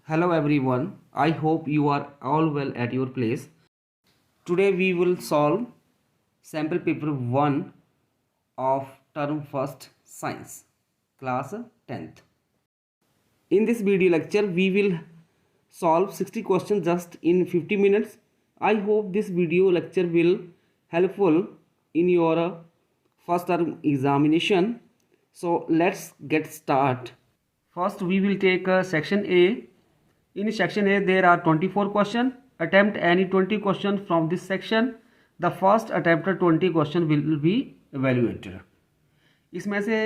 Hello everyone, I hope you are all well at your place. Today we will solve sample paper 1 of term first science, class 10th. In this video lecture we will solve 60 questions just in 50 minutes. I hope this video lecture will helpful in your first term examination. So let's get start. First we will take section A. In section A, there are 24 questions. Attempt any 20 questions from this section. The first attempted 20 question will be evaluated. इसमें से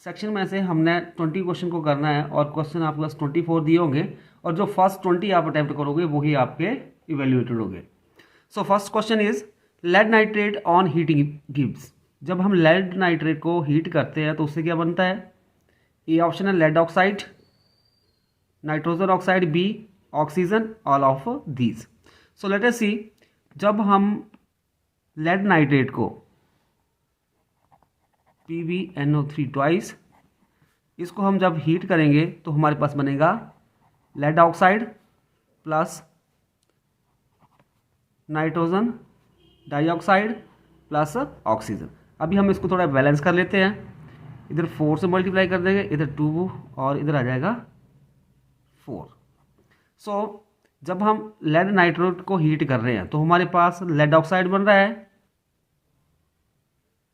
section में से हमने 20 question को करना है और question आपके पास 24 दिए होंगे और जो फर्स्ट 20 आप अटेम्प्ट करोगे वही आपके इवेल्युएटेड होंगे. So first question is lead nitrate on heating gives. जब हम लेड नाइट्रेट को हीट करते हैं तो उससे क्या बनता है. ए ऑप्शन है lead oxide, nitrogen oxide, B oxygen, all of these. So let us see. जब हम लेड नाइट्रेट को PbNO3 ट्वाइस इसको हम जब हीट करेंगे तो हमारे पास बनेगा lead oxide plus nitrogen dioxide plus oxygen. अभी हम इसको थोड़ा बैलेंस कर लेते हैं. इधर 4 से मल्टीप्लाई कर देंगे, इधर 2 और इधर आ जाएगा 4. सो जब हम लेड नाइट्रेट को हीट कर रहे हैं तो हमारे पास लेड ऑक्साइड बन रहा है,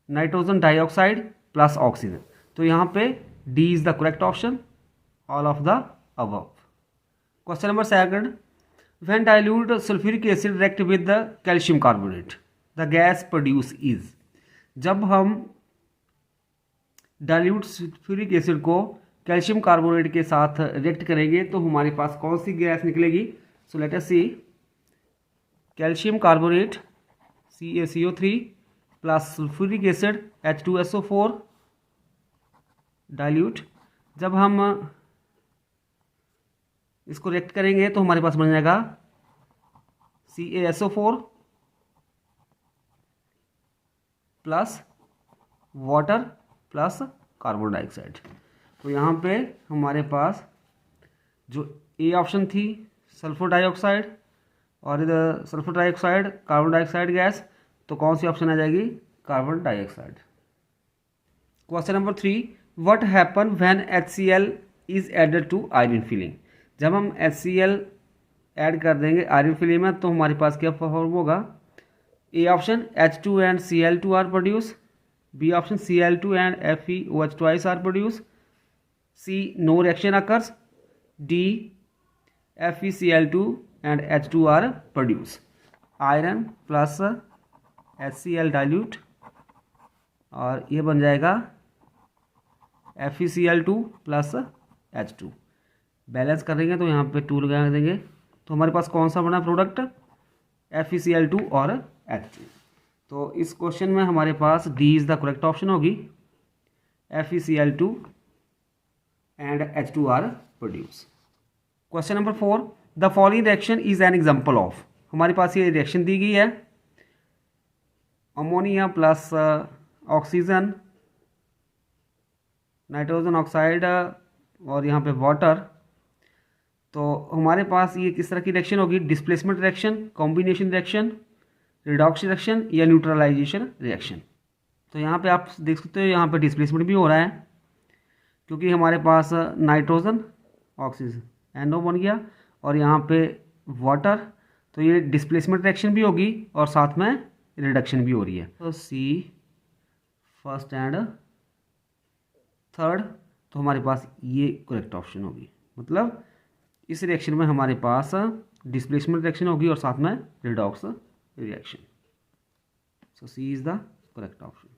नाइट्रोजन डाइऑक्साइड प्लस ऑक्सीजन. तो यहाँ पे D is the correct option, all of the above. Question number 2. When dilute sulphuric acid react with the calcium carbonate the gas produce is. जब हम डाइल्यूट सल्फ्यूरिक एसिड को calcium carbonate के साथ react करेंगे तो हमारे पास कौन सी गैस निकलेगी. So let us see. Calcium carbonate CaCO3 plus sulphuric acid H2SO4 dilute. जब हम इसको रिएक्ट करेंगे तो हमारे पास बन जाएगा CaSO4 plus water plus carbon dioxide. तो यहाँ पे हमारे पास जो ए ऑप्शन थी सल्फर डाइऑक्साइड और इधर sulphur dioxide carbon dioxide gas, तो कौन सी ऑप्शन आ जाएगी, carbon dioxide. Question number 3. What happen when HCl is added to iron filing. जब हम HCl ऐड कर देंगे आयरन फिलिंग में तो हमारे पास क्या फॉर्म होगा. A option H2 and Cl2 are produce, B option Cl2 and FeOH twice are produce, C no reaction occurs, D FeCl2 and H2 are produced. Iron plus HCl dilute और ये बन जाएगा FeCl2 प्लस H2. बैलेंस करेंगे तो यहाँ पे 2 लगा देंगे तो हमारे पास कौन सा बना प्रोडक्ट, FeCl2 और H2. तो इस क्वेश्चन में हमारे पास D is the correct option होगी. FeCl2 and H2 are produced. Question number 4. The following reaction is an example of. हमारे पास ये रिएक्शन दी गई है. Ammonia plus oxygen, nitrogen oxide और यहाँ पे वाटर. तो हमारे पास ये किस तरह की रिएक्शन होगी, displacement reaction, combination reaction, redox reaction या न्यूट्रलाइजेशन रिएक्शन. तो यहाँ पे आप देख सकते हो यहाँ पे डिस्प्लेसमेंट भी हो रहा है क्योंकि हमारे पास नाइट्रोजन ऑक्सीजन NO बन गया और यहाँ पे वाटर. तो ये डिस्प्लेसमेंट रिएक्शन भी होगी और साथ में रिडक्शन भी हो रही है. तो C फर्स्ट एंड थर्ड, तो हमारे पास ये करेक्ट ऑप्शन होगी. मतलब इस रिएक्शन में हमारे पास डिस्प्लेसमेंट रिएक्शन होगी और साथ में redox reaction. So C is the correct option.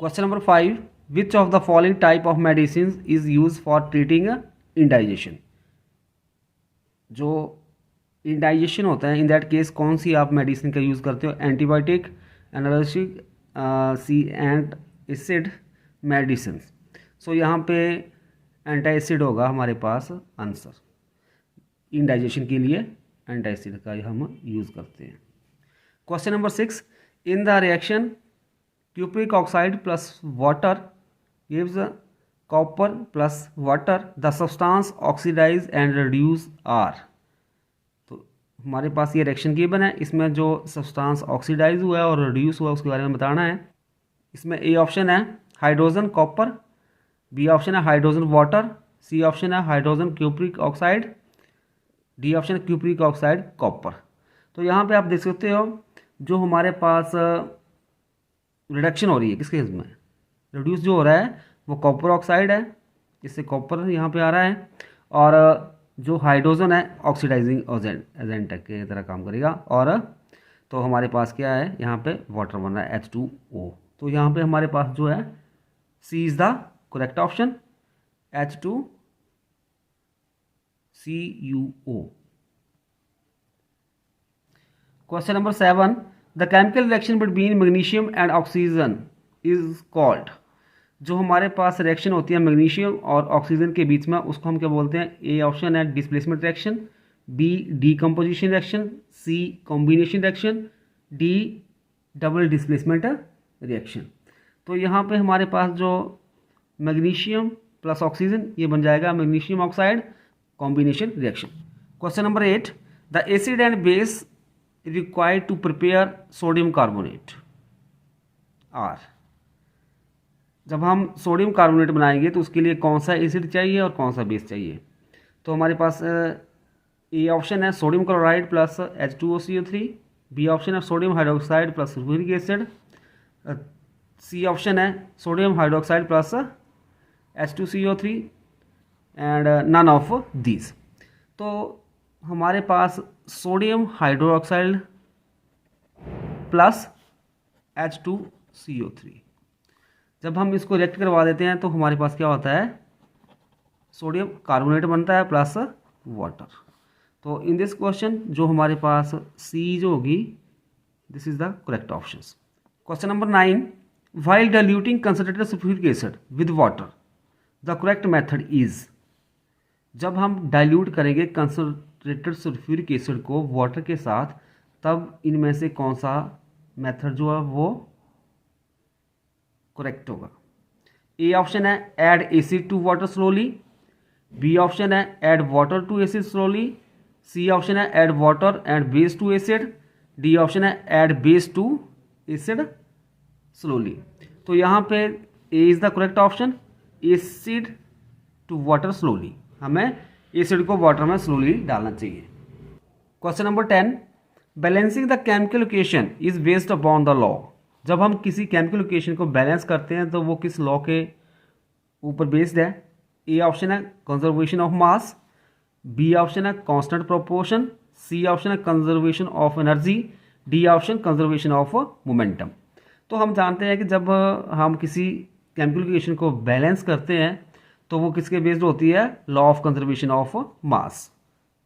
Question number 5. Which of the following type of medicine is use for treating indigestion. जो इंडाइजेशन होता है इन दैट केस कौन सी आप मेडिसिन का यूज़ करते हो, antibiotic, analgesic, C and acid medicine. So यहाँ पे एंटी एसिड होगा हमारे पास आंसर. इंडाइजेशन के लिए एंटी एसिड का हम यूज़ करते हैं. Question number 6. In the reaction cupric oxide plus water gives copper plus water the substance oxidise and reduce are. तो हमारे पास ये रिएक्शन गिवन है, इसमें जो सब्सटेंस ऑक्सीडाइज हुआ है और रिड्यूस हुआ है उसके बारे में बताना है। इसमें ए ऑप्शन है हाइड्रोजन कॉपर, बी ऑप्शन है हाइड्रोजन वाटर, सी ऑप्शन है hydrogen cupric oxide, D option है क्यूप्रिक ऑक्साइड कॉपर। तो यहाँ पे आप देख सकते हो जो हमारे पास रिडक्शन हो रही है किसके केस में, रिड्यूस जो हो रहा है वो कॉपर ऑक्साइड है, इससे कॉपर यहाँ पे आ रहा है, और जो हाइड्रोजन है ऑक्सीडाइजिंग एजेंट के तरह काम करेगा, और तो हमारे पास क्या है यहाँ पे वाटर बन रहा है H2O। तो यहाँ पे हमारे पास जो है C is the correct option, H2CuO। Question number 7, the chemical reaction between magnesium and oxygen is called. जो हमारे पास रिएक्शन होती है मैग्नीशियम और ऑक्सीजन के बीच में उसको हम क्या बोलते हैं। ए ऑप्शन है displacement reaction, B decomposition reaction, C combination reaction, D double displacement reaction. तो यहाँ पे हमारे पास जो मैग्नीशियम प्लस ऑक्सीजन ये बन जाएगा magnesium oxide combination reaction. Question number 8, the acid and base required to prepare sodium carbonate are. जब हम सोडियम कार्बोनेट बनाएंगे तो उसके लिए कौन सा एसिड चाहिए और कौन सा बेस चाहिए। तो हमारे पास ए ऑप्शन है sodium chloride plus H2OCO3, B option है sodium hydroxide plus sulphuric acid, C option है sodium hydroxide plus H2CO3 and none of these. तो हमारे पास सोडियम हाइड्रोक्साइड प्लस H2CO3 जब हम इसको रिएक्ट करवा देते हैं तो हमारे पास क्या होता है, सोडियम कार्बोनेट बनता है प्लस वाटर। तो इन दिस क्वेश्चन जो हमारे पास सी जो होगी this is the correct option. Question number 9, while diluting concentrated sulphuric acid with water the correct method is. जब हम डाइल्यूट करेंगे कंसंट्रेटेड सल्फ्यूरिक एसिड को वाटर के साथ तब इनमें से कौन सा मेथड जो है वो करेक्ट होगा। ए ऑप्शन है add acid to water slowly, B option है add water to acid slowly, C option है add water and base to acid, D option है add base to acid slowly. तो यहाँ पे A is the correct option, acid to water slowly, हमें acid को water में slowly डालना चाहिए। Question number 10, balancing the chemical equation is based upon the law. जब हम किसी केमिकल इक्वेशन को बैलेंस करते हैं तो वो किस लॉ के ऊपर बेस्ड है। ए ऑप्शन है conservation of mass, B option है कांस्टेंट प्रोपोर्शन, सी ऑप्शन है conservation of energy, D option conservation of momentum. तो हम जानते हैं कि जब हम किसी केमिकल इक्वेशन को बैलेंस करते हैं तो वो किसके बेस्ड होती है, law of conservation of mass.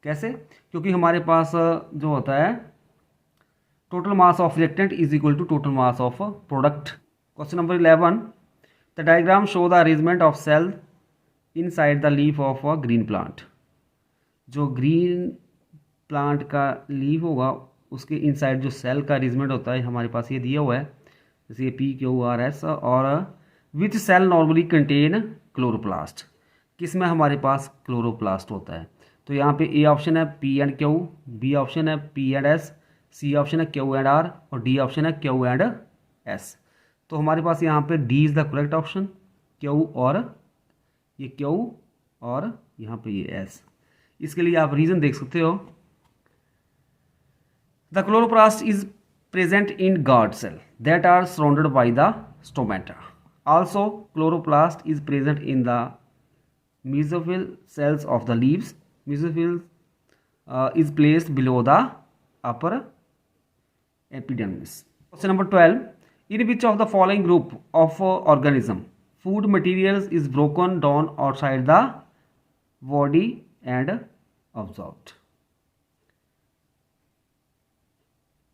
कैसे, क्योंकि हमारे पास जो होता है total mass of reactant is equal to total mass of product. Question number 11, the diagram show the arrangement of cell inside the leaf of a green plant. जो green plant का leaf होगा उसके इनसाइड जो cell का arrangement होता है हमारे पास ये दिया हुआ है, जैसे PQRS, और विच सेल नॉर्मली कंटेन क्लोरोप्लास्ट। किस में हमारे पास क्लोरोप्लास्ट होता है। तो यहाँ पे ए ऑप्शन है P and Q, B option है P and S, C option है Q एंड R और डी ऑप्शन है Q एंड S। तो हमारे पास यहाँ पे D is the correct option, Q और ये Q और यहाँ पे ये S। इसके लिए आप रीज़न देख सकते हो। The chloroplast is present in guard cell that are surrounded by the stomata. Also chloroplast is present in the mesophyll cells of the leaves. Mesophyll is placed below the upper epidermis. Question number 12. In which of the following group of organism food materials is broken down outside the body and absorbed?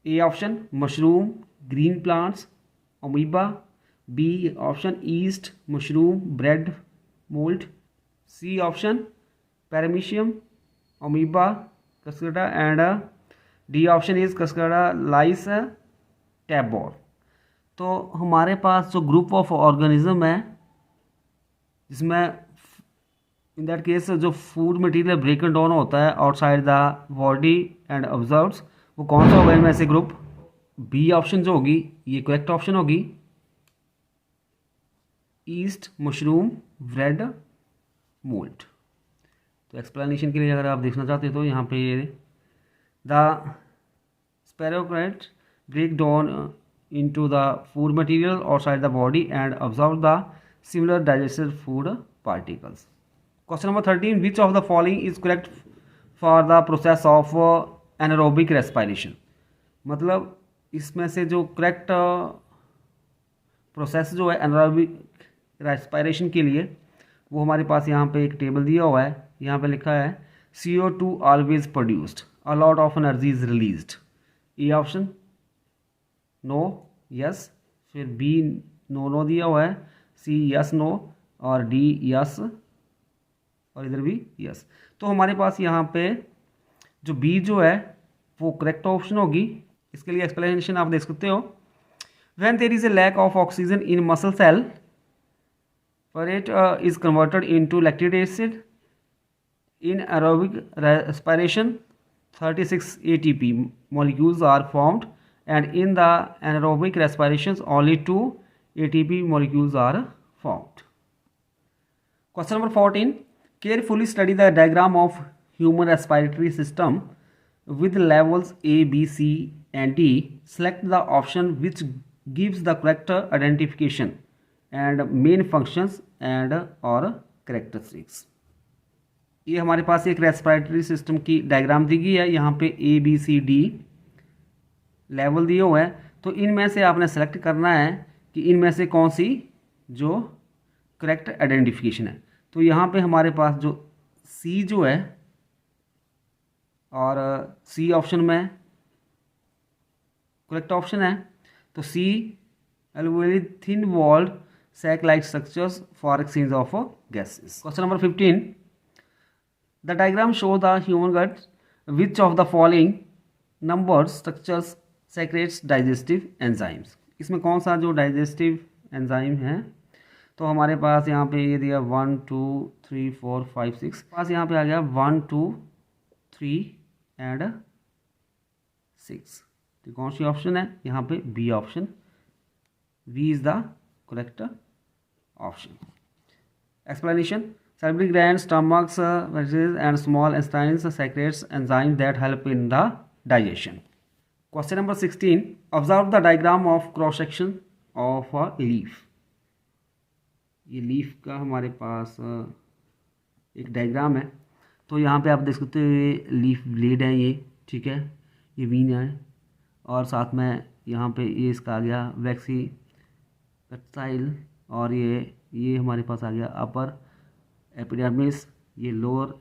A option mushroom, green plants, amoeba. B option yeast, mushroom, bread, mold. C option paramecium, amoeba, cascada, and D option is cascada, lice, tabor. तो हमारे पास जो group of organism है जिसमें इन that case जो food material ब्रेकन down होता है outside the body and observes, वो कौन सा होगा इनमें से ग्रुप? बी ऑप्शन जो होगी ये करेक्ट ऑप्शन होगी, ईस्ट, मशरूम, ब्रेड, मोल्ट। तो एक्सप्लेनेशन के लिए अगर आप देखना चाहते हो तो यहाँ पे ये the स्पेरोक्राइट break down into the food material outside the body and absorb the similar digested food particles. Question number 13, which of the following is correct for the process of anaerobic respiration? मतलब इसमें से जो correct process जो है anaerobic respiration के लिए वो हमारे पास यहाँ पे एक टेबल दिया हुआ है। यहाँ पे लिखा है CO2 always produced, a lot of energy is released. A option no, yes, फिर बी नो नो दिया हुआ है, सी यस नो, और डी यस, और इधर भी यस। तो हमारे पास यहाँ पे जो बी जो है वो करेक्ट ऑप्शन होगी। इसके लिए एक्सप्लेनेशन आप देख सकते हो, when there is a lack of oxygen in muscle cell पर it is converted into lactic acid in aerobic respiration 36 ATP molecules are formed, and in the anaerobic respirations only 2 ATP molecules are formed. Question number 14, carefully study the diagram of human respiratory system with levels A, B, C and D. Select the option which gives the correct identification and main functions and or characteristics. ये हमारे पास एक respiratory system की diagram दी गई है। यहाँ पे ABCD level दिए हुए हैं, तो इनमें से आपने सेलेक्ट करना है कि इनमें से कौन सी जो करेक्ट आइडेंटिफिकेशन है। तो यहाँ पे हमारे पास जो C जो है, और C ऑप्शन में करेक्ट ऑप्शन है, तो C alveoli thin walled sac like structures for exchange of gases. Question number 15, the diagram shows the human gut. Which of the following numbers structures secretes digestive enzymes? इसमें कौन सा जो digestive enzyme है? तो हमारे पास यहाँ पे ये दिया 1 2 3 4 5 6, पास यहाँ पे आ गया 1 2 3 एंड 6। तो कौन सी ऑप्शन है यहाँ पे? B option, B is the correct option. Explanation, salivary glands, stomachs, vessels and small intestines secretes enzymes that help in the digestion. Question number 16, observe the diagram of cross section of a leaf. ये leaf का हमारे पास एक diagram है। तो यहाँ पे आप देख सकते हो ये लीफ ब्लेड है, ये ठीक है, ये वीन है, और साथ में यहाँ पे ये इसका आ गया वैक्सी कटसाइल, और ये हमारे पास आ गया अपर एपिडर्मिस, ये लोअर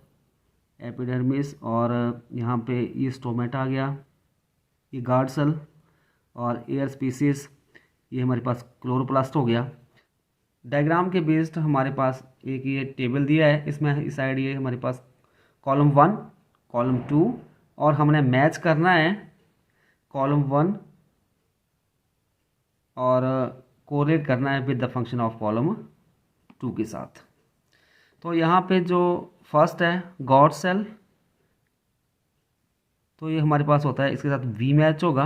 एपिडर्मिस, और यहाँ पे ये स्टोमेटा आ गया, ये गार्ड सेल, और एयर स्पीसीज, ये हमारे पास क्लोरोप्लास्ट हो गया। डायग्राम के बेस्ड हमारे पास एक ये टेबल दिया है, इसमें इस साइड ये हमारे पास कॉलम 1 कॉलम 2, और हमने मैच करना है कॉलम 1 और कोरिलेट करना है with the function of column 2 के साथ। तो यहाँ पे जो फर्स्ट है गॉड सेल, तो ये हमारे पास होता है, इसके साथ वी मैच होगा।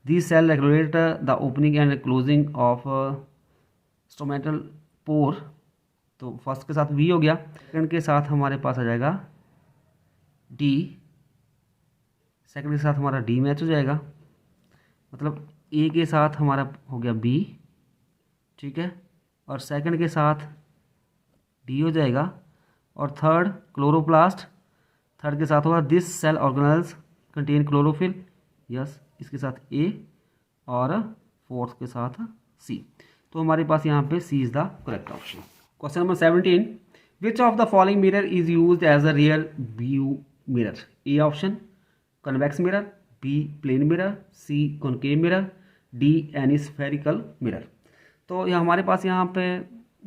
This cell regulate the opening and closing of stomatal pore, तो फर्स्ट के साथ वी हो गया। सेकंड के साथ हमारे पास आ जाएगा डी, सेकंड के साथ हमारा डी मैच हो जाएगा, मतलब ए के साथ हमारा हो गया बी, ठीक है, और सेकंड के साथ डी हो जाएगा, और थर्ड क्लोरोप्लास्ट, थर्ड के साथ होगा this cell organelles contain chlorophyll, yes, इसके साथ ए, और फोर्थ के साथ सी। तो हमारे पास यहाँ पे C is the correct option. Question number 17, which of the following mirror is used as a rear view mirror? A option convex mirror, B plane mirror, C concave mirror, D any spherical mirror. तो यह हमारे पास यहाँ पे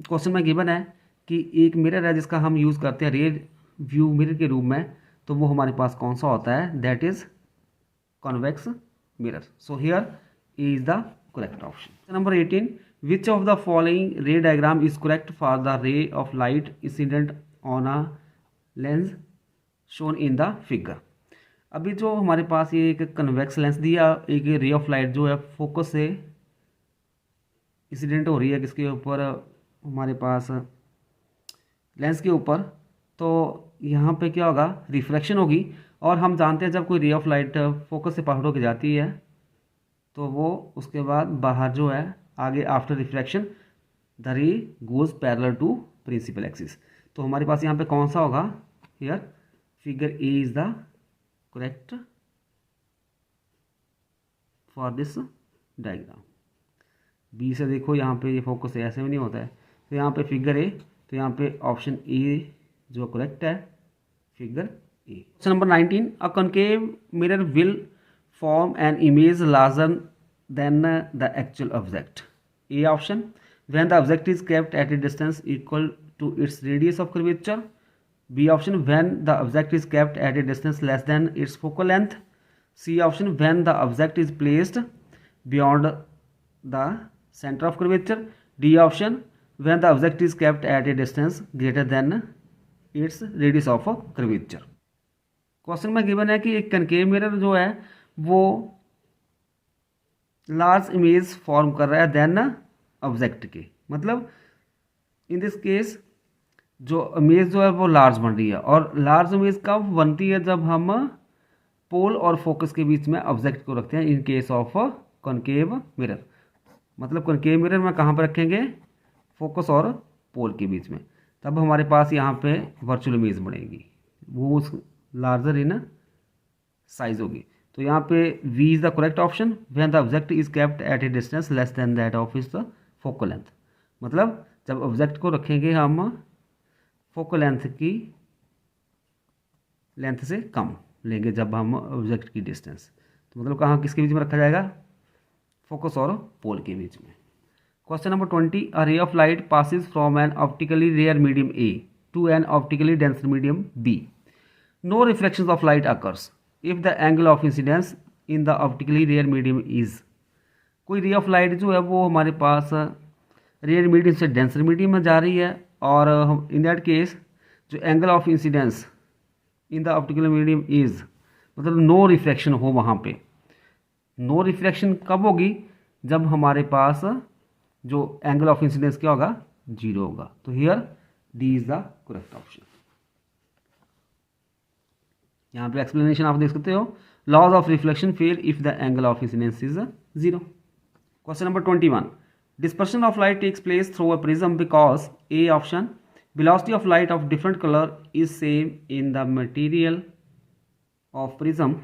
question में given है कि एक मिरर है जिसका हम यूज़ करते हैं रियर व्यू मिरर के रूप में, तो वो हमारे पास कौन सा होता है? That is convex mirror. So here A is the correct option. Number 18, which of the following रे diagram is correct for the रे of light incident on a lens shown in the figure. अभी जो हमारे पास ये एक convex lens दिया, एक रे ऑफ लाइट जो है फोकस से इंसिडेंट हो रही है किसके ऊपर, हमारे पास लेंस के ऊपर। तो यहाँ पे क्या होगा, रिफ्रैक्शन होगी। और हम जानते हैं जब कोई रे ऑफ लाइट फोकस से पार होकर जाती है तो वो उसके बाद बाहर जो है आगे after refraction the ray goes parallel to principal axis. तो हमारे पास यहाँ पे कौन सा होगा, here figure A is the correct for this diagram. B से देखो यहाँ पे ये फोकस ऐसे में नहीं होता है, तो यहाँ पे फिगर ए, तो यहाँ पे ऑप्शन ए जो करेक्ट है, figure A. Question number 19, a concave mirror will form an image larger than the actual object. A option, when the object is kept at a distance equal to its radius of curvature. B option, when the object is kept at a distance less than its focal length. C option, when the object is placed beyond the center of curvature. D option, when the object is kept at a distance greater than its radius of curvature. Question में given है कि एक concave mirror जो है वो large image form कर रहा है देन ऑब्जेक्ट के, मतलब इन दिस केस जो इमेज जो है वो लार्ज बन रही है। और लार्ज इमेज कब बनती है, जब हम पोल और फोकस के बीच में ऑब्जेक्ट को रखते हैं in case of concave mirror. मतलब कॉनकेव मिरर में कहाँ पर रखेंगे, फोकस और पोल के बीच में, तब हमारे पास यहाँ पे वर्चुअल इमेज बनेगी, वो उस लार्जर इन साइज होगी। तो यहाँ पे B is the correct option, when the object is kept at a distance less than that of is the focal length. मतलब जब ऑब्जेक्ट को रखेंगे हम फोकल लेंथ से कम लेंगे जब हम ऑब्जेक्ट की डिस्टेंस, तो मतलब कहाँ किसके बीच में रखा जाएगा, फोकस और पोल के बीच में। Question number 20, a ray of light passes from an optically rare medium A to an optically denser medium B. No reflection of light occurs if the angle of incidence in the optically rare medium is. कोई ray of light जो है वो हमारे पास rare medium से denser medium में जा रही है, और इन दैट केस जो angle of incidence in the optical medium is, मतलब नो रिफ्लेक्शन हो वहाँ पे। नो रिफ्लेक्शन कब होगी, जब हमारे पास जो एंगल ऑफ इंसिडेंस क्या होगा, जीरो होगा। तो here D is the correct option. यहाँ पे एक्सप्लेनेशन आप देख सकते हो, laws of reflection fail if the angle of incidence is zero. Question number 21, dispersion of light takes place through a prism because A option, velocity of light of different color is same in the material of prism.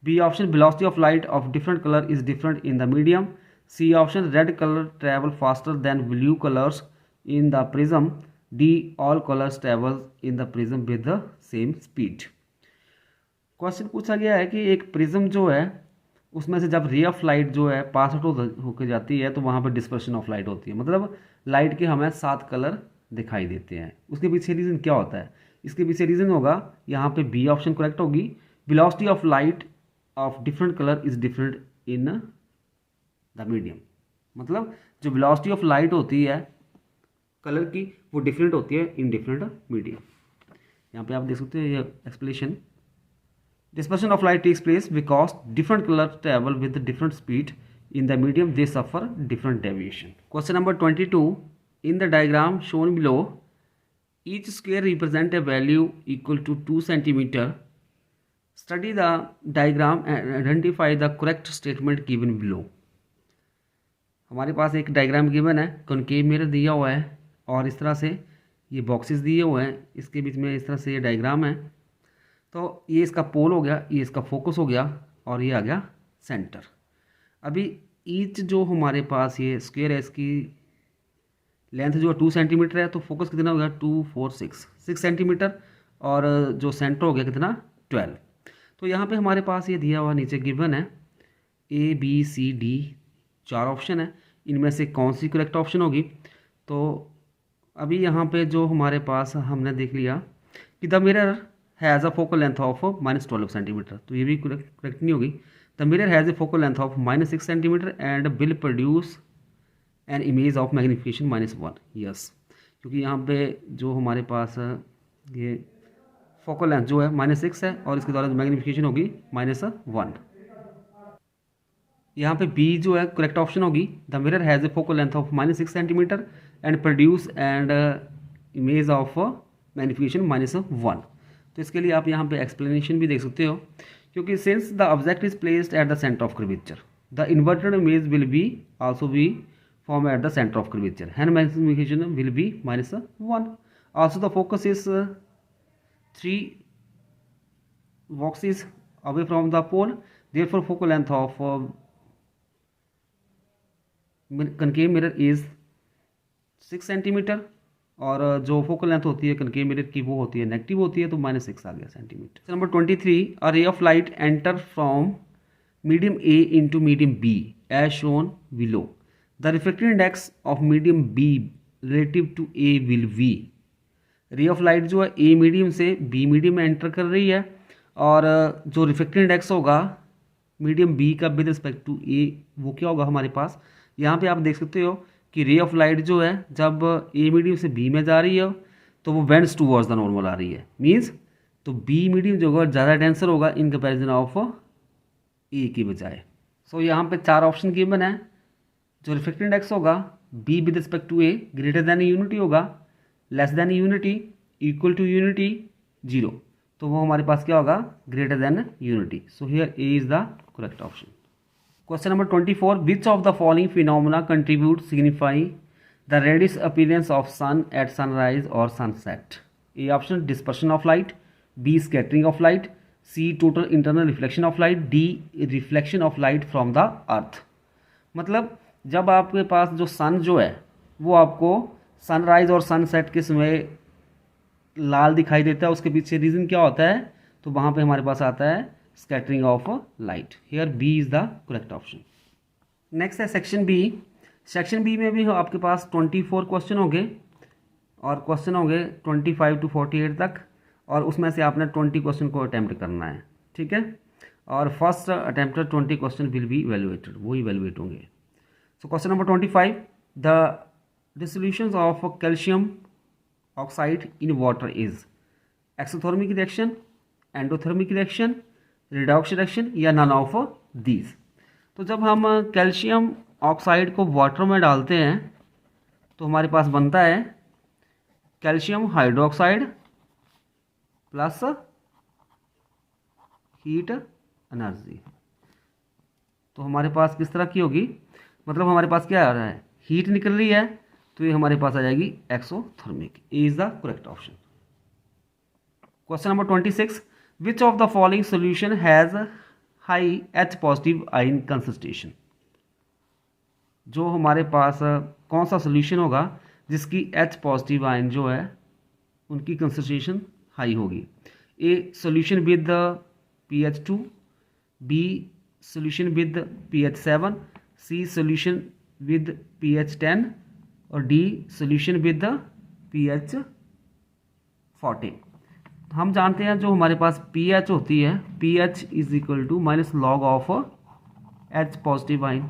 B option, velocity of light of different color is different in the medium. C option, red color travel faster than blue colors in the prism. D, all colors travel in the prism with the same speed. Question पूछा गया है कि एक prism जो है उसमें से जब रे ऑफ लाइट जो है पास आउट होकर जाती है तो वहाँ पर डिस्पर्शन ऑफ लाइट होती है, मतलब लाइट के हमें 7 कलर दिखाई देते हैं। उसके पीछे रीज़न क्या होता है, इसके पीछे रीज़न होगा यहाँ पे बी ऑप्शन करेक्ट होगी, velocity of light of different colour is different in the medium. मतलब जो वेलोसिटी ऑफ लाइट होती है कलर की वो डिफरेंट होती है इन डिफरेंट मीडियम। यहाँ पे आप देख सकते हैं ये explanation, dispersion of light takes place because different colors travel with different speed in the medium, they suffer different deviation. Question number 22, in the diagram shown below each square represent a value equal to 2 centimeter. Study the diagram and identify the correct statement given below. हमारे पास एक diagram given है, concave mirror दिया हुआ है और इस तरह से ये बॉक्सेस दिए हुए हैं, इसके बीच में इस तरह से ये डायग्राम है। तो ये इसका पोल हो गया, ये इसका फोकस हो गया और ये आ गया सेंटर। अभी ईच जो हमारे पास ये स्क्वायर है इसकी लेंथ जो है 2 सेंटीमीटर है, तो फोकस कितना हो गया 2 4 6 सेंटीमीटर, और जो सेंटर हो गया कितना 12। तो यहाँ पे हमारे पास ये दिया हुआ नीचे गिवन है A B C D 4 option है, इनमें से कौन सी करेक्ट ऑप्शन होगी। तो अभी यहाँ पे जो हमारे पास हमने देख लिया कि the mirror has a focal length of -12 centimetre, तो ये भी करेक्ट नहीं होगी। The mirror has a focal length of -6 centimetre and will produce an image of magnification -1। Yes, क्योंकि यहाँ पे जो हमारे पास ये फोकल लेंथ जो है -6 है और इसके द्वारा जो मैग्नीफिकेशन होगी -1। यहाँ पे बी जो है करेक्ट ऑप्शन होगी। The mirror has a focal length of -6 centimetre and produce and image of magnification -1। तो इसके लिए आप यहाँ पे एक्सप्लेनेशन भी देख सकते हो, क्योंकि since the object is placed at the centre of curvature the inverted image will be also be formed at the center of curvature, hence magnification will be -1. Also the focus is 3 boxes away from the pole, therefore focal length of concave mirror is 6 centimetre, और जो focal length होती है concave mirror की वो होती है negative होती है, तो -6 आ गया centimetre. Number 23, a ray of light enter from medium A into medium B as shown below. The refractive index of medium B relative to A will be। रे ऑफ लाइट जो है ए मीडियम से B medium में enter कर रही है, और जो रिफ्रैक्टिव इंडेक्स होगा मीडियम बी का विद रिस्पेक्ट टू ए वो क्या होगा हमारे पास। यहाँ पे आप देख सकते हो कि रे ऑफ लाइट जो है जब ए मीडियम से बी में जा रही है तो वो वेंड्स टूवर्ड्स द नॉर्मल आ रही है, मीन्स तो बी मीडियम जो होगा ज़्यादा डेंसर होगा इन कंपेरिजन ऑफ ए की बजाय। सो यहाँ पे 4 ऑप्शन गिवन है। जो रिफ्रैक्टिव इंडेक्स होगा B with respect to A greater than unity होगा, less than unity, equal to unity, 0, तो वो हमारे पास क्या होगा greater than unity. So here A is the correct option. Question number 24, which of the following phenomena contribute signify the reddish appearance of sun at sunrise और sunset. A option dispersion of light, B scattering of light, C total internal reflection of light, D reflection of light from the earth. मतलब जब आपके पास जो सन जो है वो आपको sunrise और सनसेट के समय लाल दिखाई देता है, उसके पीछे रीज़न क्या होता है, तो वहाँ पे हमारे पास आता है scattering of light. Here B is the correct option. Next है सेक्शन बी। सेक्शन बी में भी आपके पास 24 क्वेश्चन होंगे, और क्वेश्चन होंगे 25 to 48 तक, और उसमें से आपने 20 क्वेश्चन को अटैम्प्ट करना है, ठीक है। और first attempt 20 question will be evaluated, वो इवेल्युएट होंगे। So question number 25, the dissolutions of calcium oxide in water is exothermic reaction, endothermic reaction, redox reaction या none of these। तो जब हम कैल्शियम ऑक्साइड को वाटर में डालते हैं तो हमारे पास बनता है calcium hydroxide plus heat energy. तो हमारे पास किस तरह की होगी, मतलब हमारे पास क्या आ रहा है हीट निकल रही है, तो ये हमारे पास आ जाएगी exothermic. A is the correct option. Question number 26, which of the following solution has high H positive ion concentration. जो हमारे पास कौन सा सोल्यूशन होगा जिसकी H पॉजिटिव आयन जो है उनकी कंसंट्रेशन हाई होगी। A solution with pH2, B solution with pH7, C solution with pH10 और डी सोल्यूशन विद pH14। हम जानते हैं जो हमारे पास pH होती है, pH is equal to minus log of H positive ion,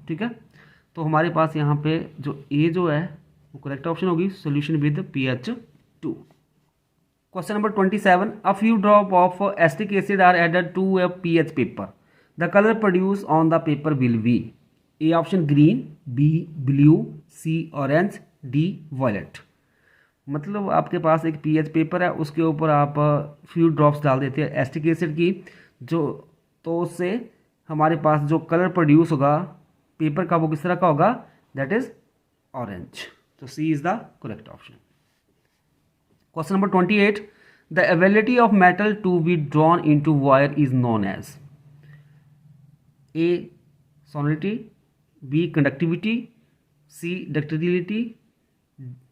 ठीक है। तो हमारे पास यहाँ पे जो ए जो है वो करेक्ट ऑप्शन होगी, solution with pH2। Question number 27, a few drop of acetic acid are added to a pH paper, the colour produce on the paper will be. A option green, B blue, C orange, D violet. मतलब आपके पास एक pH paper है, उसके ऊपर आप few drops डाल देते हैं एसिटिक एसिड की, जो तो उससे हमारे पास जो कलर प्रोड्यूस होगा पेपर का वो किस तरह का होगा, दैट इज ऑरेंज। तो C is the correct option. Question number 28, the ability of metal to be drawn into wire is known as. A sonority, B conductivity, C ductility,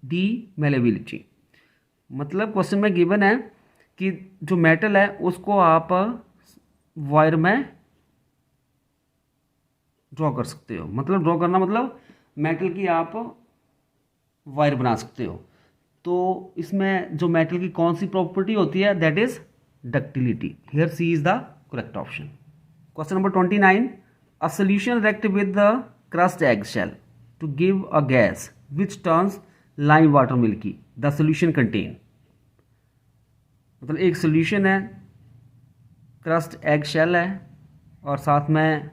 D malleability. मतलब question में given है कि जो metal है उसको आप wire में draw कर सकते हो। मतलब ड्रॉ करना मतलब मेटल की आप वायर बना सकते हो। तो इसमें जो मेटल की कौन सी प्रॉपर्टी होती है, that is ductility. Here C is the correct option. Question number 29, a solution react with the crust egg shell to give a gas which turns lime water milky the solution contain. मतलब एक solution है, crust egg shell है और साथ में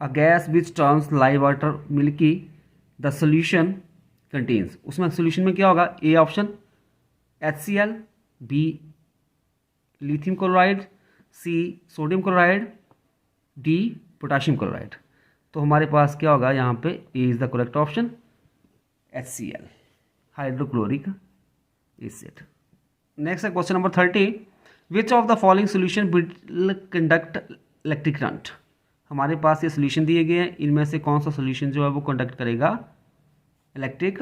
a gas which turns lime water milky the solution contains. उसमें solution में क्या होगा? A option HCl, B lithium chloride, C sodium chloride, D potassium chloride. तो हमारे पास क्या होगा यहाँ पे? A is the correct option, HCl, hydrochloric acid. Next है question number 30, which of the following solution will conduct electric current. हमारे पास ये सोल्यूशन दिए गए हैं, इनमें से कौन सा सोल्यूशन जो है वो कंडक्ट करेगा इलेक्ट्रिक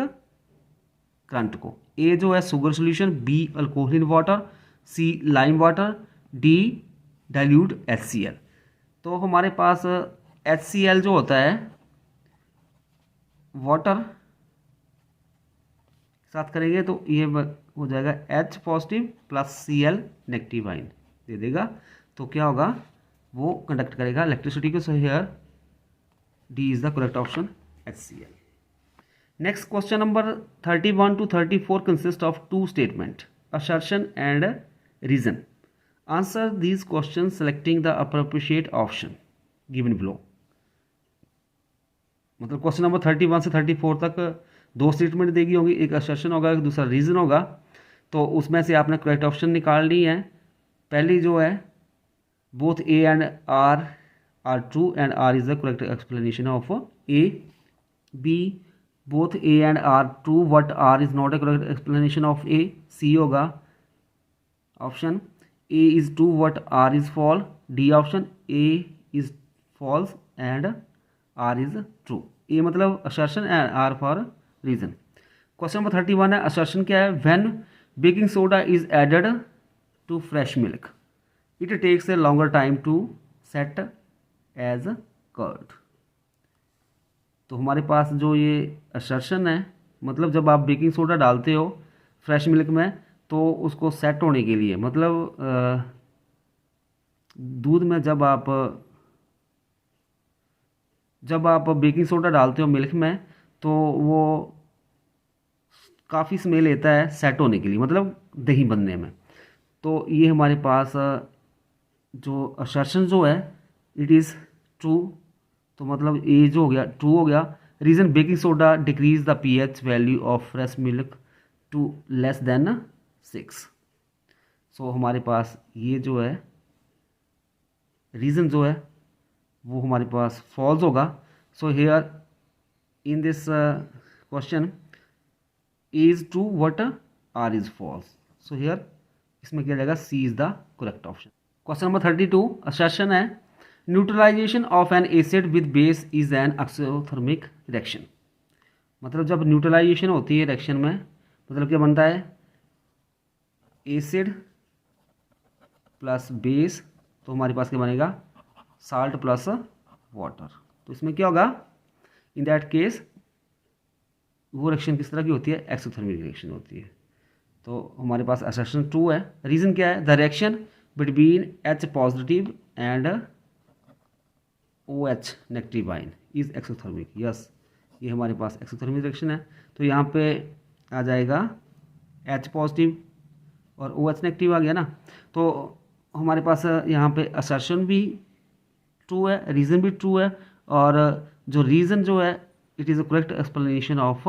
करंट को? ए जो है sugar solution, B alcohol in water, C lime water, D dilute HCl। तो हमारे पास HCl जो होता है वाटर साथ करेंगे तो ये हो जाएगा H positive plus Cl negative ion दे देगा। तो क्या होगा? वो कंडक्ट करेगा इलेक्ट्रिसिटी को। So here D is the correct option, HCl। Next question number 31 to 34 consist of two statement, assertion and reason. Answer these questions selecting the appropriate option given below. मतलब question number 31 से 34 तक दो statement देगी होंगी, एक assertion होगा, एक दूसरा रीजन होगा। तो उसमें से आपने करेक्ट ऑप्शन निकालनी है। पहली जो है both A and R are true and R is the correct explanation of A. B both A and R true but R is not a correct explanation of A. C होगा option A is true but R is false. D option A is false and R is true. A मतलब assertion and R for reason. Question number 31 है, assertion क्या है? When baking soda is added to fresh milk it takes a longer time to set as curd. तो हमारे पास जो ये assertion है, मतलब जब आप बेकिंग सोडा डालते हो फ्रेश मिल्क में तो उसको सेट होने के लिए, मतलब दूध में जब आप बेकिंग सोडा डालते हो मिल्क में तो वो काफ़ी स्मेल लेता है सेट होने के लिए, मतलब दही बनने में। तो ये हमारे पास जो असर्शन जो है इट इज़ ट्रू। तो मतलब ए जो हो गया ट्रू हो गया। Reason baking soda decrease the pH value of fresh milk to less than 6। So हमारे पास ये जो है रीज़न जो है वो हमारे पास फॉल्स होगा। So here in this question is true but R is false. So here इसमें क्या जाएगा? C is the correct option. Question number 32 assertion है, neutralization of an acid with base is an exothermic reaction. मतलब जब neutralisation होती है reaction में, मतलब क्या बनता है? एसिड प्लस बेस, तो हमारे पास क्या बनेगा? Salt plus water. तो इसमें क्या होगा? इन दैट केस वो रिएक्शन किस तरह की होती है? एक्सोथर्मिक रिएक्शन होती है। तो हमारे पास असर्शन ट्रू है। रीज़न क्या है? The reaction between H positive and OH negative ion is exothermic. Yes, ये हमारे पास एक्सोथर्मिक रिएक्शन है। तो यहाँ पे आ जाएगा H पॉजिटिव और OH नेगेटिव आ गया ना। तो हमारे पास यहाँ पे असर्शन भी ट्रू है, रीज़न भी ट्रू है, और जो रीज़न जो है it is a correct explanation of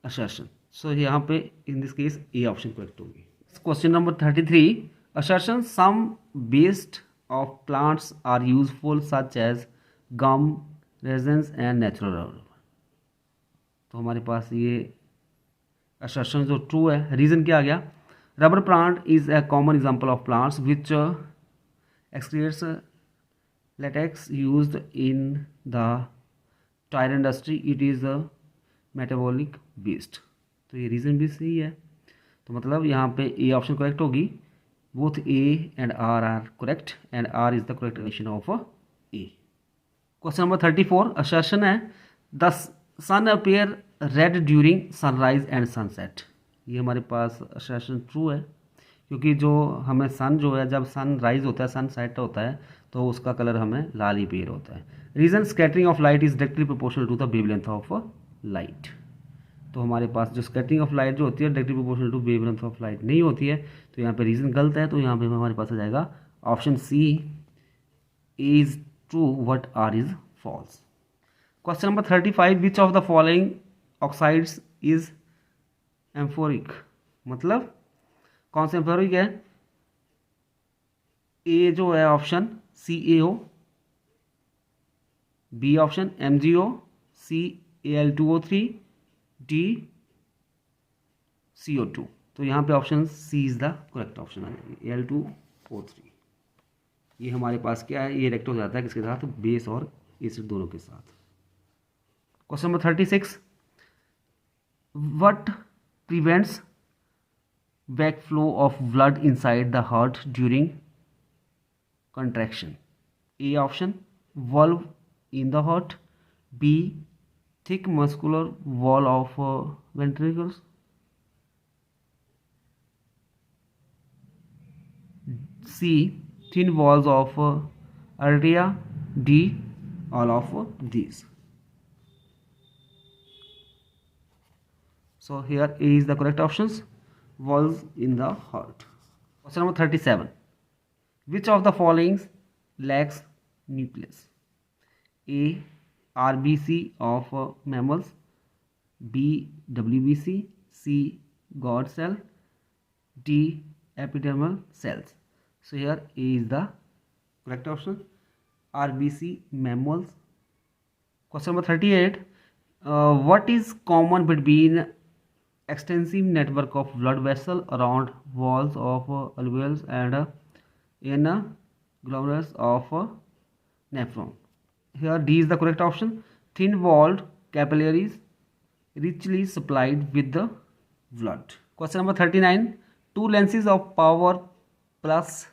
assertion. So यहाँ पे in this case A option correct होगी। Question number 33 assertion some based of plants are useful such as gum, resins and natural rubber. तो हमारे पास ये assertion जो true है। Reason क्या आ गया? Rubber plant is a common example of plants which excretes latex used in the tire industry. It is a metabolic waste. तो ये रीज़न भी सही है। तो मतलब यहाँ पे ए ऑप्शन करेक्ट होगी। Both A and R are correct and R is the correct explanation of A. Question number 34 assertion है, the sun appear red during sunrise and sunset. ये हमारे पास असर्शन ट्रू है। क्योंकि जो हमें सन जो है, जब सन राइज होता है, सन सेट होता है, तो उसका कलर हमें लाल ही पेयर होता है। Reason scattering of light is directly proportional to the wavelength of light. तो हमारे पास जो स्कैटरिंग ऑफ लाइट जो होती है directly proportional to wavelength of light नहीं होती है, तो यहाँ पे रीजन गलत है। तो यहाँ पे हमारे पास आ जाएगा option C is true, but R is false. Question number 35, which of the following oxides is amphoteric, मतलब कौन सा एम्फोरिक है? ए जो है option CaO, B option MgO, C Al2O3, D CO2। तो यहाँ पे option C is the correct option आ जाएगी, Al2O3। ये हमारे पास क्या है, ये रिएक्ट हो जाता है किसके साथ? बेस और एसिड दोनों के साथ। Question number 36, what prevents backflow of blood inside the heart during contraction? A option, valve in the heart, B, thick muscular wall of ventricles, C, thin walls of arteria, D, all of these. So here A is the correct options, walls in the heart. Question number 37, which of the following lacks nucleus? A, RBC of mammals, B, WBC, C, God cell, D, epidermal cells. So here A is the correct option, RBC mammals. Question number 38, what is common between extensive network of blood vessel around walls of alveolus and in glomerulus of nephron? Here D is the correct option, thin walled capillaries richly supplied with the blood. Question number 39, two lenses of power plus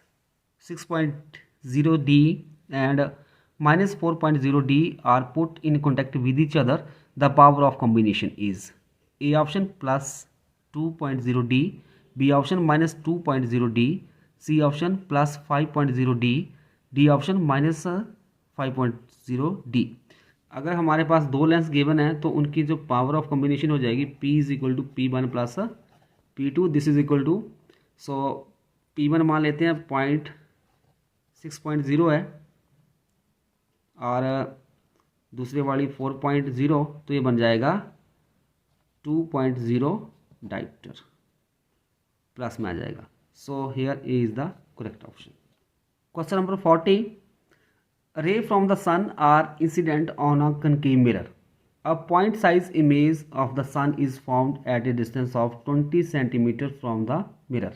6.0 D and minus 4.0 D are put in contact with each other. The power of combination is A option plus 2.0 D, B option minus 2.0 D, C option plus 5.0 D, D option minus 5.0 D। अगर हमारे पास दो lens given है तो उनकी जो power of combination हो जाएगी P is equal to P1 plus P2, this is equal to, so P1 मान लेते हैं 6.0 है और दूसरे वाली 4.0, तो ये बन जाएगा 2.0 डायोप्टर, प्लस में आ जाएगा। So here A is the correct option. Question number 40, ray from the sun are incident on a concave mirror. A point size image of the sun is formed at a distance of 20 centimetre from the mirror.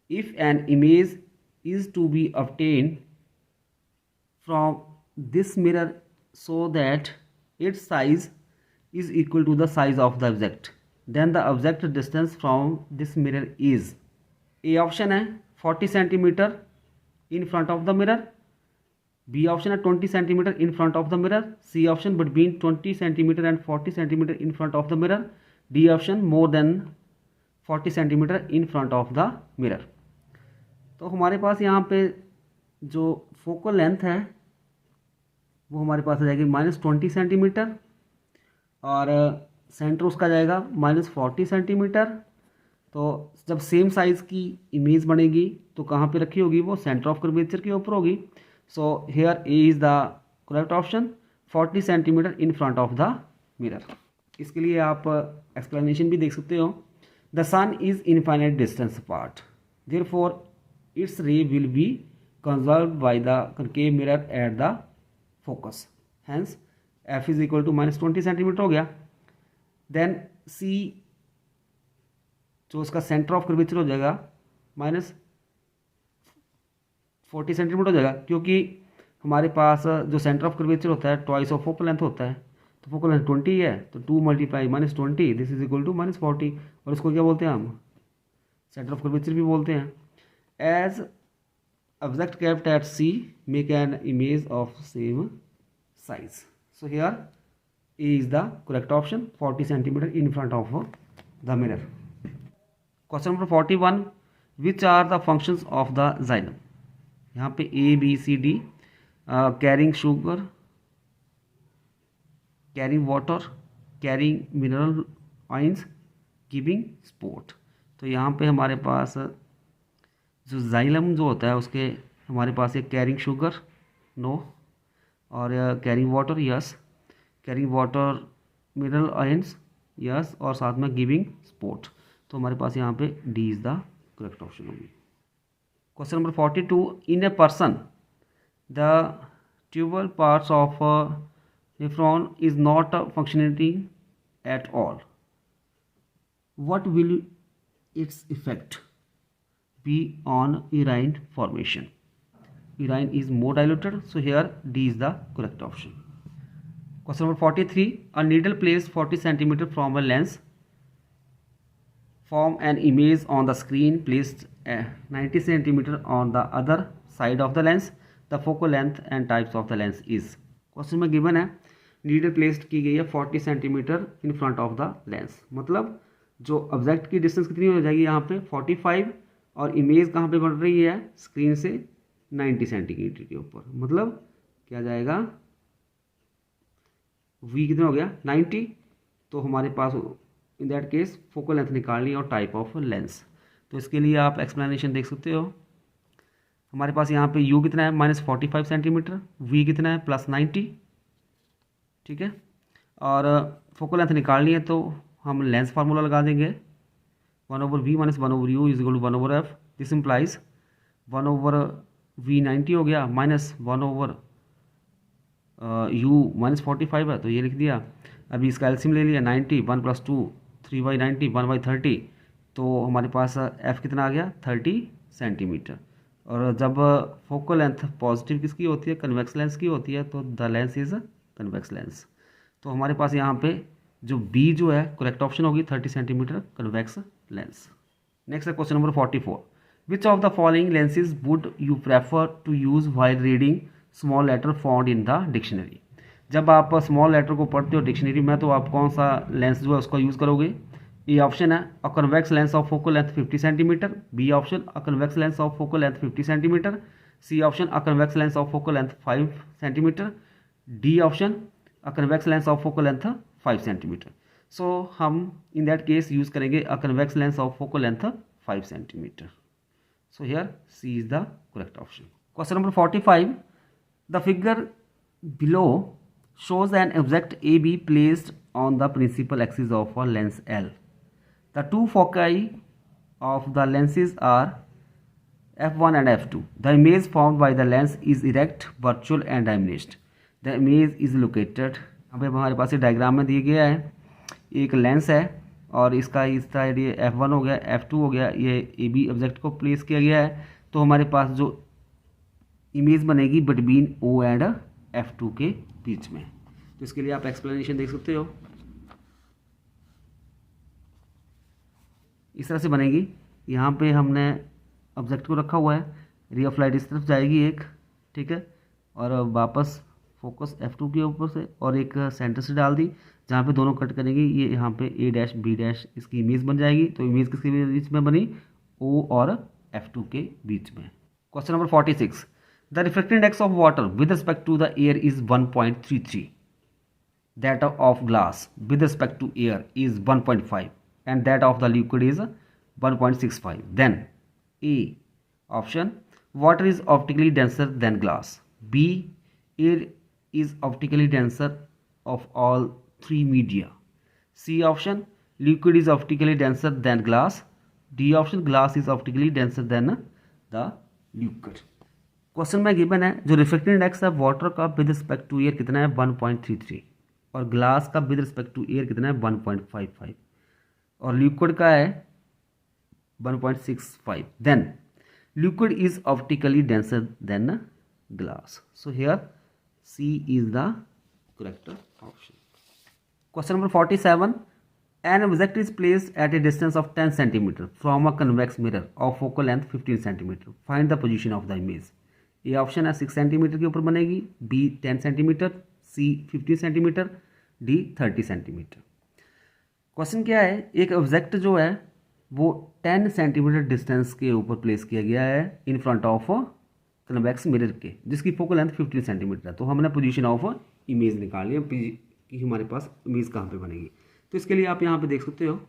If an image is to be obtained from this mirror so that its size is equal to the size of the object, then the object distance from this mirror is, A option है 40 centimetre in front of the mirror, B option है 20 centimetre in front of the mirror, C option between 20 centimetre and 40 centimetre in front of the mirror, D option more than 40 centimetre in front of the mirror। तो हमारे पास यहाँ पे जो focal length है वो हमारे पास आ जाएगी -20 सेंटीमीटर और सेंटर उसका जाएगा -40 सेंटीमीटर। तो जब सेम साइज़ की इमेज बनेगी तो कहाँ पे रखी होगी? वो सेंटर ऑफ कर्वेचर के ऊपर होगी। So here A is the correct option, 40 centimetre in front of the mirror. इसके लिए आप एक्सप्लेनेशन भी देख सकते हो। The sun is infinite distance apart, therefore its ray will be conserved by the concave mirror at the focus, hence F is equal to -20 centimetre हो गया। Then सी जो उसका सेंटर ऑफ कर्वेचर हो जाएगा -40 सेंटीमीटर हो जाएगा, क्योंकि हमारे पास जो सेंटर ऑफ कर्वेचर होता है ट्वाइस ऑफ फोकल लेंथ होता है, तो फोकल लेंथ 20 है, तो 2 × -20 दिस इज इक्वल टू -40, और इसको क्या बोलते हैं हम? सेंटर ऑफ कर्वेचर भी बोलते हैं। As object kept at C make an image of same size, so here A is the correct option, 40 centimetre in front of the mirror. Question number 41, which are the functions of the xylem. यहाँ पे A B C D, carrying sugar, carrying water, carrying mineral ions, giving support. तो यहाँ पे हमारे पास जो xylem जो होता है उसके हमारे पास एक कैरिंग शुगर नो, और carrying water yes, carrying water mineral ions yes, और साथ में गिविंग स्पोर्ट। तो हमारे पास यहाँ पे D is the correct option होगी। Question number 42, in a person the tubal parts of nephron is not functioning at all, what will its effect be on urine formation? Urine is more diluted, so here D is the correct option. Question number 43, a needle placed 40 cm from a lens form an image on the screen placed 90 cm on the other side of the lens. The focal length and types of the lens is. Question में given है needle placed की गई है 40 centimetre in front of the lens, मतलब जो object की distance कितनी हो जाएगी यहाँ पे 45, और इमेज कहाँ पे बन रही है स्क्रीन से 90 सेंटीमीटर के ऊपर, मतलब क्या जाएगा v कितना हो गया 90। तो हमारे पास in that case focal length निकालनी और टाइप ऑफ लेंस। तो इसके लिए आप एक्सप्लेनेशन देख सकते हो। हमारे पास यहाँ पे u कितना है -45 सेंटीमीटर, v कितना है +90, ठीक है। और फोकल लेंथ निकालनी है तो हम लेंस फार्मूला लगा देंगे 1/v - 1/u is equal to 1/f। This implies 1/v 90 हो गया माइनस 1/u -45 है, तो ये लिख दिया। अभी इसका एलसीएम ले लिया 90, 1 + 2 3/90 1/30, तो हमारे पास f कितना आ गया 30 सेंटीमीटर। और जब फोकल लेंथ पॉजिटिव किसकी होती है कन्वेक्स लेंस की होती है, तो the lens is convex lens. तो हमारे पास यहाँ पे जो बी जो है करेक्ट ऑप्शन होगी 30 सेंटीमीटर कन्वेक्स लेंस। नेक्स्ट है question number 44, which of the following lenses would you prefer to use while reading small letter found in the dictionary. जब आप स्मॉल लेटर को पढ़ते हो डिक्शनरी में तो आप कौन सा लेंस जो है उसका यूज़ करोगे। ए ऑप्शन है a convex lens of focal length 50 centimetre, B option a convex lens of focal length 50 centimetre, C option a convex lens of focal length 5 centimetre, D option a convex lens of focal length 5 centimetre. So हम in that case use करेंगे a convex lens of focal length 5 centimetre. So here C is the correct option. Question number 45, the figure below shows an object AB placed on the principal axis of a lens L. The two foci of the lenses are f1 and f2. The image formed by the lens is erect, virtual and diminished. The image is located, यहाँ पे हमारे पास diagram में दिया गया है एक lens है और इसका इस साइड ये f1 हो गया f2 हो गया, ये AB ऑब्जेक्ट को प्लेस किया गया है। तो हमारे पास जो इमेज बनेगी बिटवीन O एंड f2 के बीच में। तो इसके लिए आप एक्सप्लेनेशन देख सकते हो, इस तरह से बनेगी। यहाँ पे हमने ऑब्जेक्ट को रखा हुआ है, रे ऑफ लाइट इस तरफ जाएगी एक, ठीक है, और वापस फोकस f2 के ऊपर से और एक सेंटर से डाल दी जहाँ पे दोनों कट करेंगी, ये यहाँ पे a' b' इसकी इमेज बन जाएगी। तो इमेज किसके बीच में बनी O और f2 के बीच में। Question number 46, the refractive index of water with respect to the air is 1.33, that of glass with respect to air is 1.5 and that of the liquid is 1.65. Then A option, water is optically denser than glass, B, air is optically denser of all three media, C option, liquid is optically denser than glass, D option, glass is optically denser than the liquid। Question में given है जो refractive index है water का with respect to air कितना है 1.33 और glass का with respect to air कितना है 1.55 और लिक्विड का है 1.65। Then liquid is optically denser than glass. So here C is the correct option. Question number 47, an object is placed at a distance of 10 centimetre from a convex mirror of focal length 15 centimetre, find the position of the image. ये option है 6 centimetre के ऊपर बनेगी, B 10 centimetre, C 15 centimetre, D 30 centimetre. Question क्या है, एक object जो है वो 10 सेंटीमीटर डिस्टेंस के ऊपर प्लेस किया गया है इन फ्रंट ऑफ कन्वेक्स मिरर के, जिसकी फोकल लेंथ 15 सेंटीमीटर है। तो हमने पोजीशन ऑफ इमेज निकाल लिया कि हमारे पास इमेज कहाँ पे बनेगी। तो इसके लिए आप यहाँ पे देख सकते हो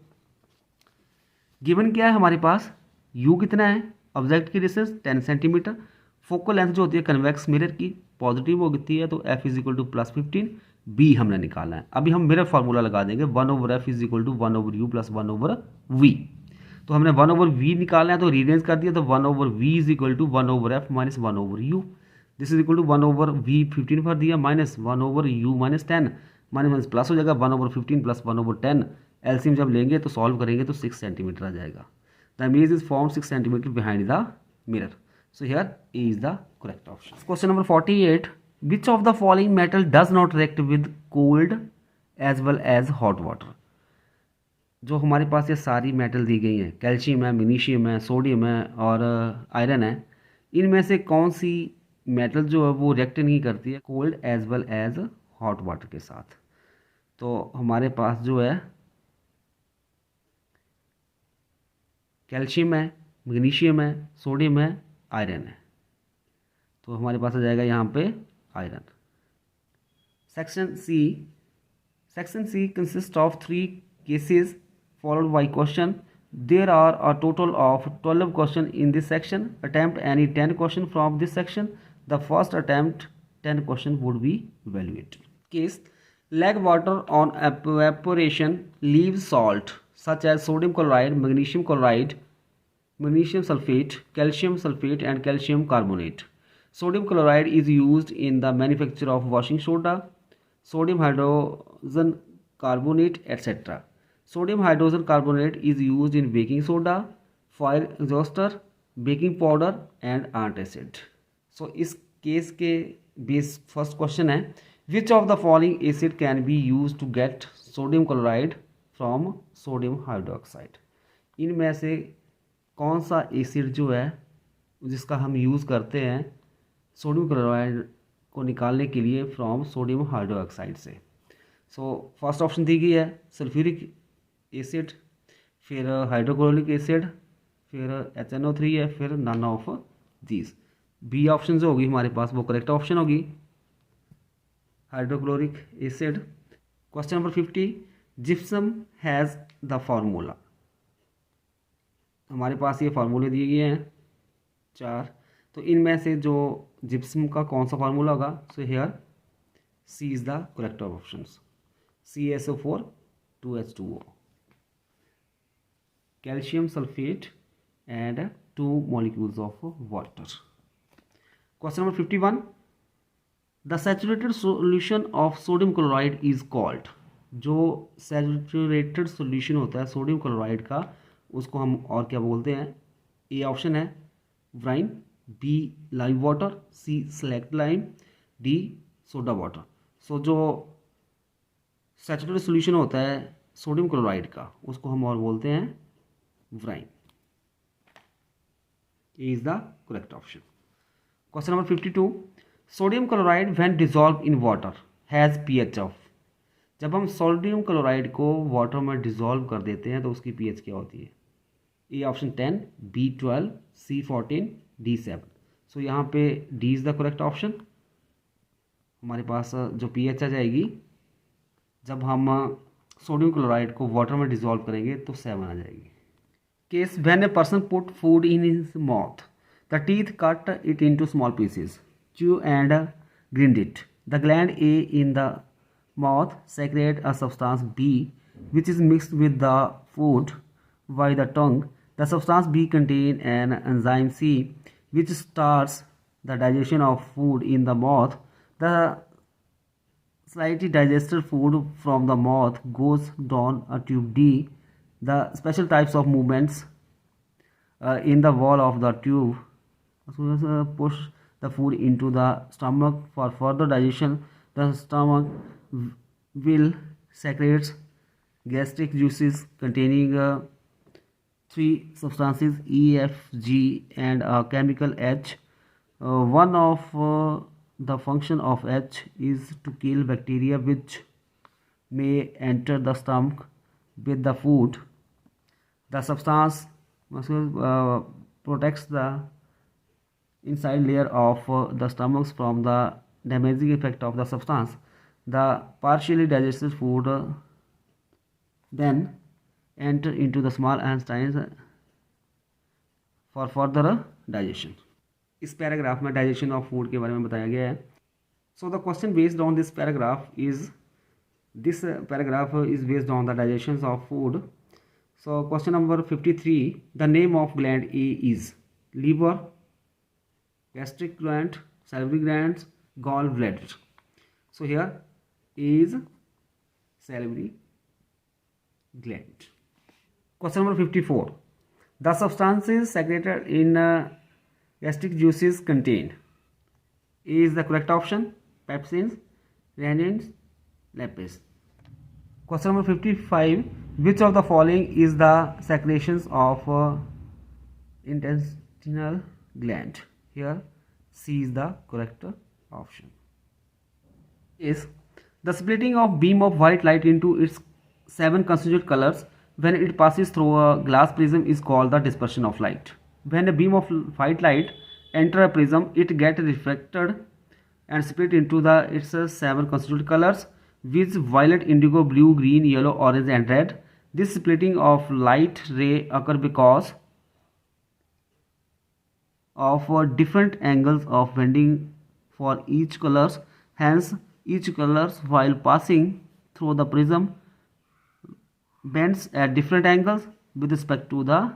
गिवन क्या है हमारे पास, u कितना है, ऑब्जेक्ट की डिस्टेंस 10 सेंटीमीटर, फोकल लेंथ जो होती है कन्वेक्स मिरर की पॉजिटिव होती है तो f is equal to +15, b हमने निकाला है। अभी हम मिरर फार्मूला लगा देंगे 1/f is equal to 1/u plus 1/v। तो हमने 1/v निकालना है तो रीअरेंज कर दिया, तो 1/v is equal to 1/f minus 1/u, this is equal to 1/v 15 भर दिया minus 1/u minus 10, minus plus हो जाएगा 1/15 प्लस 1/10, एलसीएम जब लेंगे तो सॉल्व करेंगे तो 6 सेंटीमीटर आ जाएगा। The image is found 6 centimetre behind the mirror. So here A is the correct option. Question number 48, which of the following metal does not react with cold as well as hot water. जो हमारे पास ये सारी metal दी गई हैं, calcium है, magnesium है, sodium है और आयरन है, इनमें से कौन सी मेटल जो है वो रिएक्ट नहीं करती है cold as well as hot water के साथ। तो हमारे पास जो है कैल्शियम है, मैग्नीशियम है, सोडियम है, आयरन है। तो हमारे पास आ जाएगा यहाँ पे iron. Section C consist of 3 cases followed by question. There are a total of 12 questions in this section. Attempt any 10 questions from this section. The first attempt 10 questions would be evaluated. Case, lag water on evaporation leaves salt such as sodium chloride, magnesium chloride, magnesium sulfate, calcium sulfate and calcium carbonate. Sodium chloride is used in the manufacture of washing soda, sodium hydrogen carbonate, etc. Sodium hydrogen carbonate is used in baking soda, fire exhauster, baking powder and antacid. So इस case के base first question है, which of the following acid can be use to get sodium chloride from sodium hydroxide. इनमें से कौन सा acid जो है जिसका हम यूज़ करते हैं सोडियम क्लोराइड को निकालने के लिए फ्रॉम सोडियम हाइड्रोक्साइड से। सो फर्स्ट ऑप्शन दी गई है सल्फ्यूरिक एसिड, फिर हाइड्रोक्लोरिक एसिड, फिर HNO3 है, फिर none of these. B option जो होगी हमारे पास वो करेक्ट ऑप्शन होगी, hydrochloric acid. Question number 50, gypsum has the formula. हमारे पास ये फार्मूले दिए गए हैं 4, तो इनमें से जो जिप्सम का कौन सा फार्मूला होगा, so here C is the correct option, CaSO4 2H2O, calcium sulfate and 2 molecules of water. Question number 51, the saturated solution of sodium chloride is called। जो सैचुरेटेड सॉल्यूशन होता है सोडियम क्लोराइड का उसको हम और क्या बोलते हैं। ए ऑप्शन है brine, B lime water, C slaked lime, D soda water. So जो सैचुरेटेड सॉल्यूशन होता है सोडियम क्लोराइड का उसको हम और बोलते हैं Bryan. A is the correct option. Question number 52, sodium chloride when dissolved in water has pH of। जब हम सोडियम क्लोराइड को वाटर में डिजोल्व कर देते हैं तो उसकी pH क्या होती है। A option 10, B 12, C 14, D 7। So यहाँ पे D is the correct option. हमारे पास जो pH आ जाएगी जब हम सोडियम क्लोराइड को वाटर में डिजोल्व करेंगे तो 7 आ जाएगी। Case, when a person put food in his mouth, the teeth cut it into small pieces, chew and grind it. The gland A in the mouth secrete a substance B which is mixed with the food by the tongue. The substance B contain an enzyme C which starts the digestion of food in the mouth. The slightly digested food from the mouth goes down a tube D. The special types of movements in the wall of the tube push the food into the stomach for further digestion. The stomach will secrete gastric juices containing 3 substances E, F, G and a chemical H. One of the function of H is to kill bacteria which may enter the stomach with the food. The substance protects the inside layer of the stomach from the damaging effect of the substance. The partially digested food then enter into the small intestines for further digestion. इस paragraph में digestion of food के बारे में बताया गया है. So the question based on this paragraph is based on the digestions of food. So question number 53, the name of gland A is liver, gastric gland, salivary glands, gallbladder. So here A is salivary gland. Question number 54, the substances secreted in gastric juices contain. A is the correct option, pepsins, rannins, lipase. Question number 55, which of the following is the secretions of intestinal gland? Here C is the correct option. Is the splitting of beam of white light into its 7 constituent colors when it passes through a glass prism is called the dispersion of light. When a beam of white light enter a prism, it gets refracted and split into its 7 constituent colors, which violet, indigo, blue, green, yellow, orange and red. This splitting of light ray occur because of different angles of bending for each colors. Hence, each colors while passing through the prism bends at different angles with respect to the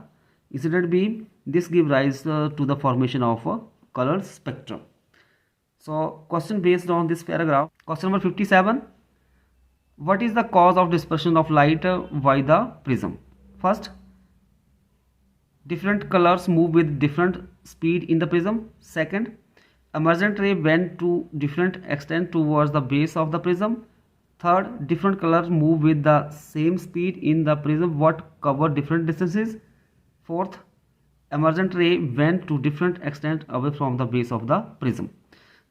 incident beam. This gives rise to the formation of a color spectrum. So, question based on this paragraph. Question number 57. What is the cause of dispersion of light by the prism? First, different colors move with different speed in the prism. Second, emergent ray bend to different extent towards the base of the prism. Third, different colors move with the same speed in the prism but cover different distances. Fourth, emergent ray bend to different extent away from the base of the prism.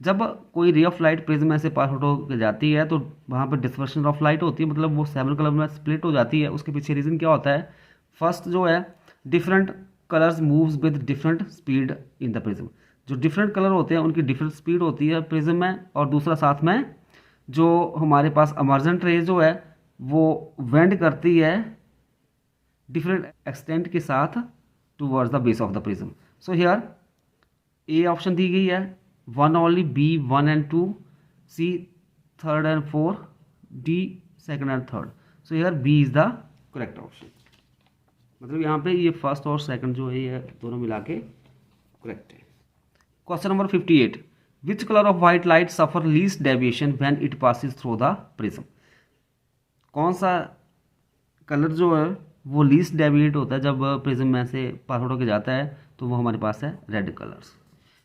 जब कोई ray of light prism में से pass out हो जाती है तो वहाँ पर डिस्पर्शन ऑफ लाइट होती है, मतलब वो 7 कलर में स्प्लिट हो जाती है. उसके पीछे रीज़न क्या होता है? फर्स्ट जो है, different colours moves with different speed in the prism. जो डिफरेंट कलर होते हैं उनकी डिफरेंट स्पीड होती है प्रिज्म में. और दूसरा साथ में जो हमारे पास एमर्जेंट रे जो है वो वेंड करती है डिफरेंट एक्सटेंट के साथ towards the base of the prism. So here A option दी गई है, 1 only, B 1 and 2, C 3rd and 4, D 2nd and 3rd. So here B is the correct option. मतलब यहाँ पे ये फर्स्ट और सेकंड जो है ये दोनों मिला के करेक्ट है. Question number 58, which colour of white light suffer least deviation when it passes through the prism? कौन सा कलर जो है वो लीस्ट डेविएट होता है जब प्रिज्म में से पास आउट होकर जाता है? तो वो हमारे पास है red colours.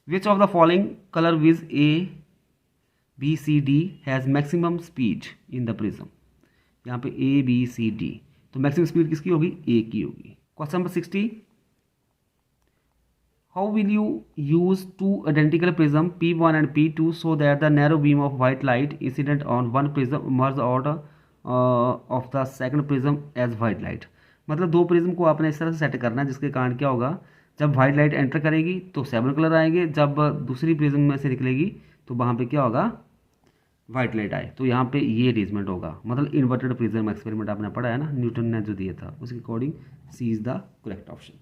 Which of the following color with A, B, C, D has maximum speed in the prism? यहाँ पे A, B, C, D, तो मैक्सिमम स्पीड किसकी होगी? A की होगी. Question number 60, how will you use two identical prism P1 and P2 so that the narrow beam of white light incident on one prism emerge out of the second prism as white light? मतलब दो prism को आपने इस तरह से set करना है जिसके कारण क्या होगा, जब वाइट लाइट एंटर करेगी तो 7 कलर आएंगे, जब दूसरी प्रिज्म में से निकलेगी तो वहाँ पे क्या होगा? वाइट लाइट आए. तो यहाँ पे ये अरेंजमेंट होगा, मतलब इन्वर्टेड प्रिज्म एक्सपेरिमेंट आपने पढ़ा है ना, न्यूटन ने जो दिया था उसके according C is the correct option.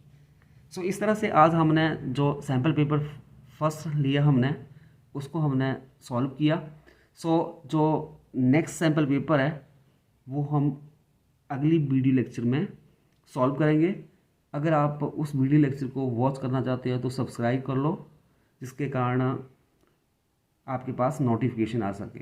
So इस तरह से आज हमने जो सैम्पल पेपर फर्स्ट लिया हमने उसको हमने सॉल्व किया. सो जो नेक्स्ट सैम्पल पेपर है वो हम अगली वीडियो लेक्चर में सॉल्व करेंगे. अगर आप उस वीडियो लेक्चर को वॉच करना चाहते हो तो सब्सक्राइब कर लो, जिसके कारण आपके पास नोटिफिकेशन आ सके.